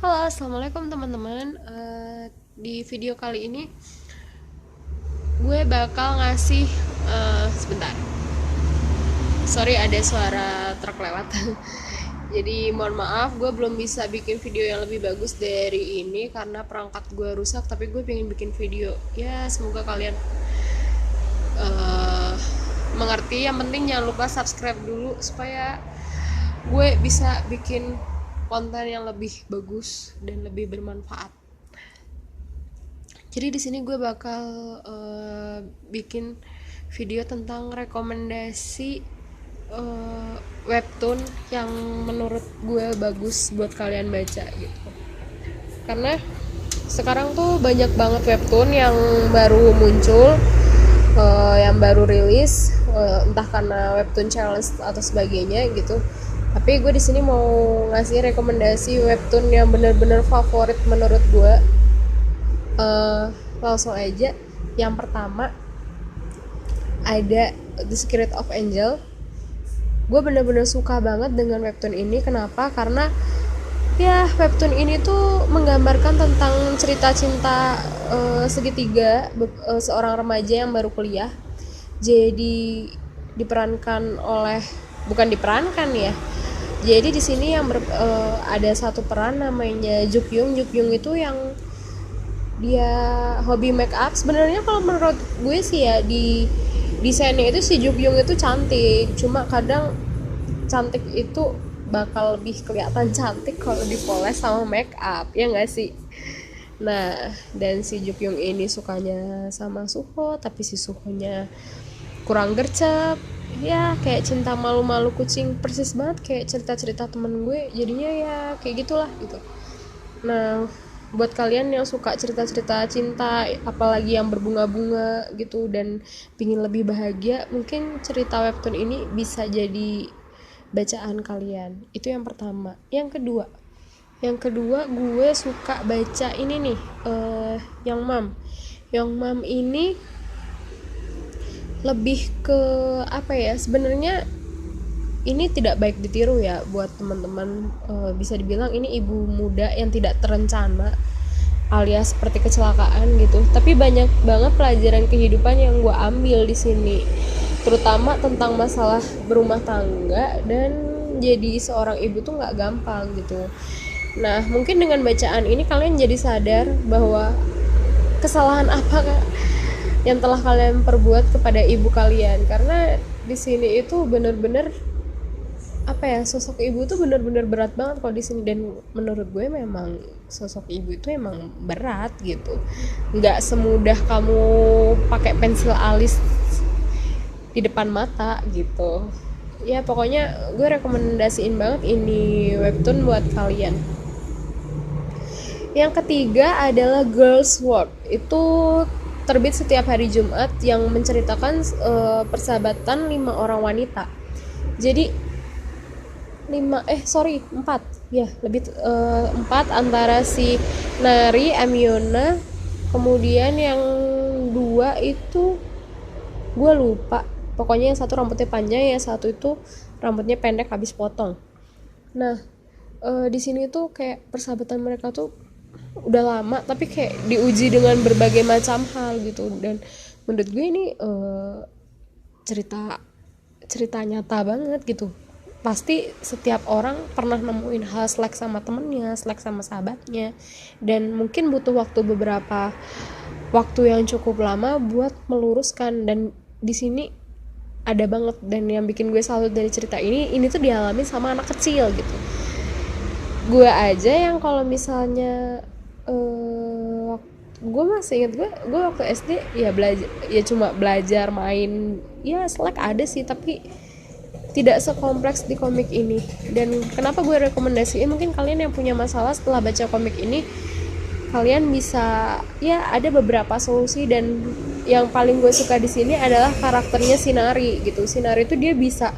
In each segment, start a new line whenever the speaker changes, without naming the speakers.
Halo, assalamualaikum teman-teman. Di video kali ini gue bakal ngasih sebentar. Sorry ada suara truk lewat. Jadi mohon maaf, gue belum bisa bikin video yang lebih bagus dari ini karena perangkat gue rusak. Tapi gue pengen bikin video. Ya semoga kalian eh, mengerti. Yang penting jangan lupa subscribe dulu supaya gue bisa bikin konten yang lebih bagus dan lebih bermanfaat. Jadi di sini gue bakal bikin video tentang rekomendasi webtoon yang menurut gue bagus buat kalian baca gitu. Karena sekarang tuh banyak banget webtoon yang baru muncul, yang baru rilis, entah karena webtoon challenge atau sebagainya gitu. Tapi gue di sini mau ngasih rekomendasi webtoon yang bener-bener favorit menurut gue. Langsung aja. Yang pertama ada The Secret of Angel. Gue bener-bener suka banget dengan webtoon ini. Kenapa? Karena ya webtoon ini tuh menggambarkan tentang cerita cinta segitiga seorang remaja yang baru kuliah. Jadi diperankan oleh, bukan diperankan ya. Jadi di sini yang ada satu peran namanya Jukyung. Jukyung itu yang dia hobi make up. Sebenarnya kalau menurut gue sih ya, di desainnya itu si Jukyung itu cantik, cuma kadang cantik itu bakal lebih kelihatan cantik kalau dipoles sama make up, ya nggak sih? Nah, dan si Jukyung ini sukanya sama Suho, tapi si Suhonya kurang gercep. Ya kayak cinta malu-malu kucing, persis banget kayak cerita-cerita temen gue. Jadinya ya kayak gitulah gitu. Nah, buat kalian yang suka cerita-cerita cinta, apalagi yang berbunga-bunga gitu dan pingin lebih bahagia, mungkin cerita webtoon ini bisa jadi bacaan kalian. Itu yang pertama. Yang kedua gue suka baca ini nih, Young Mom. Young Mom ini lebih ke apa ya, sebenarnya ini tidak baik ditiru ya buat teman-teman. Bisa dibilang ini ibu muda yang tidak terencana, alias seperti kecelakaan gitu. Tapi banyak banget pelajaran kehidupan yang gue ambil di sini, terutama tentang masalah berumah tangga dan jadi seorang ibu tuh nggak gampang gitu. Nah, mungkin dengan bacaan ini kalian jadi sadar bahwa kesalahan apa yang telah kalian perbuat kepada ibu kalian, karena di sini itu bener-bener apa ya, sosok ibu tuh bener-bener berat banget kalau di sini. Dan menurut gue memang sosok ibu itu emang berat gitu, nggak semudah kamu pakai pensil alis di depan mata gitu. Ya pokoknya gue rekomendasiin banget ini webtoon buat kalian. Yang ketiga adalah Girls World. Itu terbit setiap hari Jumat, yang menceritakan persahabatan 5 orang wanita. Jadi 4 ya, lebih 4, antara si Nari, Amiona, kemudian yang 2 itu gue lupa. Pokoknya yang satu rambutnya panjang, yang satu itu rambutnya pendek habis potong. Nah, di sini tuh kayak persahabatan mereka tuh udah lama tapi kayak diuji dengan berbagai macam hal gitu. Dan menurut gue ini cerita cerita nyata banget gitu. Pasti setiap orang pernah nemuin hal slack sama temennya, slack sama sahabatnya, dan mungkin butuh beberapa waktu yang cukup lama buat meluruskan. Dan di sini ada banget. Dan yang bikin gue salut dari cerita ini tuh dialami sama anak kecil gitu. Gue aja yang kalau misalnya gue masih inget, gue waktu SD ya belajar, ya cuma belajar main, ya slack ada sih, tapi tidak sekompleks di komik ini. Dan kenapa gue rekomendasiin, mungkin kalian yang punya masalah setelah baca komik ini, kalian bisa, ya ada beberapa solusi. Dan yang paling gue suka di sini adalah karakternya Sinari gitu. Sinari itu dia bisa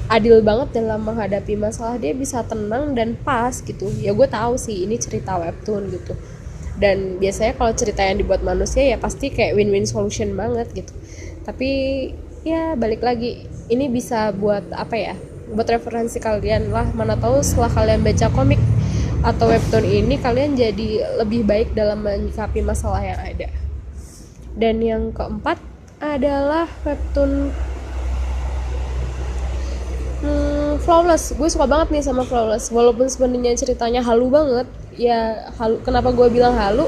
adil banget dalam menghadapi masalah, dia bisa tenang dan pas gitu. Ya gue tahu sih ini cerita webtoon gitu, dan biasanya kalau cerita yang dibuat manusia ya pasti kayak win-win solution banget gitu. Tapi ya balik lagi, ini bisa buat apa ya, buat referensi kalian lah. Mana tahu setelah kalian baca komik atau webtoon ini kalian jadi lebih baik dalam menyikapi masalah yang ada. Dan yang keempat adalah webtoon Flawless. Gue suka banget nih sama Flawless, walaupun sebenarnya ceritanya halu banget ya. Halu, kenapa gue bilang halu,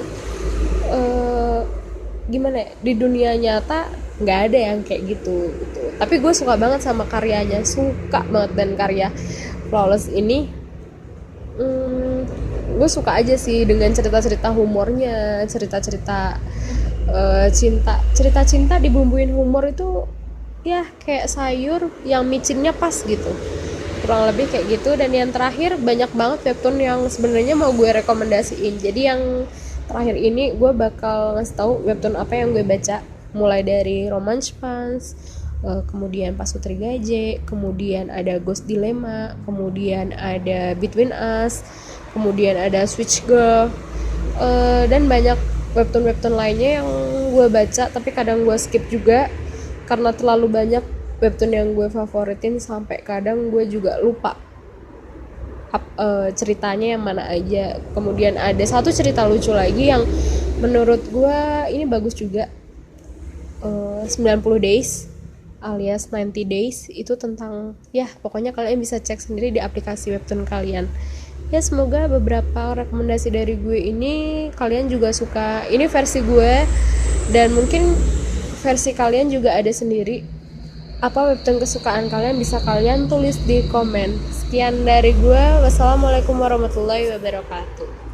gimana ya, di dunia nyata nggak ada yang kayak gitu. Tapi gue suka banget sama karyanya, suka banget. Dan karya Flawless ini gue suka aja sih dengan cerita-cerita humornya, cerita-cerita cerita-cinta dibumbuin humor itu ya kayak sayur yang micinnya pas gitu, kurang lebih kayak gitu. Dan yang terakhir, banyak banget webtoon yang sebenarnya mau gue rekomendasiin. Jadi yang terakhir ini gue bakal ngasih tahu webtoon apa yang gue baca, mulai dari Romance Pants, kemudian Pasutri Gaje, kemudian ada Ghost Dilemma, kemudian ada Between Us, kemudian ada Switch Girl, dan banyak webtoon lainnya yang gue baca tapi kadang gue skip juga karena terlalu banyak webtoon yang gue favoritin sampai kadang gue juga lupa ceritanya yang mana aja. Kemudian ada satu cerita lucu lagi yang menurut gue ini bagus juga, 90 Days alias 90 Days. Itu tentang, ya pokoknya kalian bisa cek sendiri di aplikasi webtoon kalian. Ya semoga beberapa rekomendasi dari gue ini kalian juga suka. Ini versi gue, dan mungkin versi kalian juga ada sendiri. Apa webtoon kesukaan kalian bisa kalian tulis di komen. Sekian dari gue. Wassalamualaikum warahmatullahi wabarakatuh.